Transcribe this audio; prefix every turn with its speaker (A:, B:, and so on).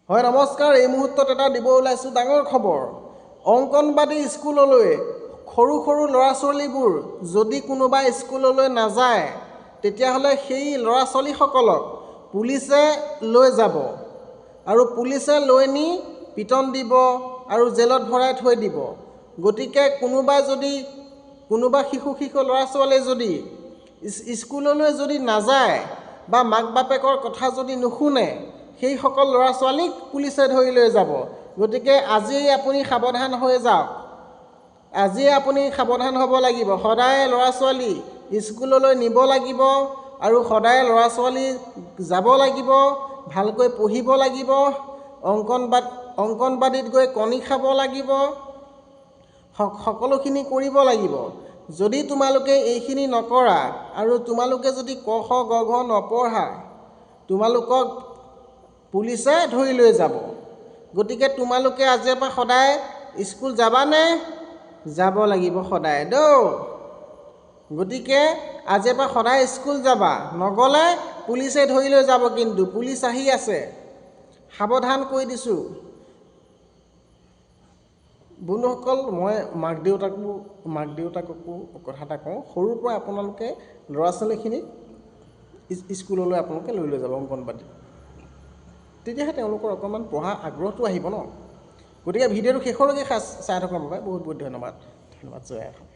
A: হয় নমস্কাৰ, এই মুহূৰ্তত এটা দিব ওলাইছোঁ ডাঙৰ খবৰ। অংগনবাদী স্কুললৈ সৰু সৰু ল'ৰা ছোৱালীবোৰ যদি কোনোবা স্কুললৈ নাযায় তেতিয়াহ'লে সেই ল'ৰা ছোৱালীসকলক পুলিচে লৈ যাব আৰু পুলিচে লৈ নি পিটন দিব আৰু জেলত ভৰাই থৈ দিব। গতিকে কোনোবা শিশু ল'ৰা ছোৱালীয়ে যদি স্কুললৈ যদি নাযায় বা মাক বাপেকৰ কথা যদি নুশুনে সেইসকল ল'ৰা ছোৱালীক পুলিচে ধৰি লৈ যাব। গতিকে আজিয়েই আপুনি সাৱধান হৈ যাওক, আজিয়ে আপুনি সাৱধান হ'ব লাগিব। সদায় ল'ৰা ছোৱালী স্কুললৈ নিব লাগিব আৰু সদায় ল'ৰা ছোৱালী যাব লাগিব, ভালকৈ পঢ়িব লাগিব, অংগনবাদীত গৈ কণী খাব লাগিব, সকলোখিনি কৰিব লাগিব। যদি তোমালোকে এইখিনি নকৰা আৰু তোমালোকে যদি ক খ গ ঘ নপঢ়া তোমালোকক পুলিচে ধৰি লৈ যাব। গতিকে তোমালোকে আজিৰ পৰা সদায় স্কুল যাবানে? যাব লাগিব সদায় গতিকে আজিৰ পৰা সদায় স্কুল যাবা, নগ'লে পুলিচে ধৰি লৈ যাব। কিন্তু পুলিচ আহি আছে, সাৱধান কৰি দিছোঁ। বন্ধুসকল, মই মাক দেউতাককো কথা এটা কওঁ, সৰুৰ পৰা আপোনালোকে ল'ৰা ছোৱালীখিনিক স্কুললৈ আপোনালোকে লৈ যাব অংগনবাদী, তেতিয়াহে তেওঁলোকৰ অকণমান পঢ়া আগ্ৰহটো আহিব ন। গতিকে ভিডিঅ'টো শেষলৈকে চাই থকাৰ বাবে বহুত বহুত ধন্যবাদ। জয় আই অসম।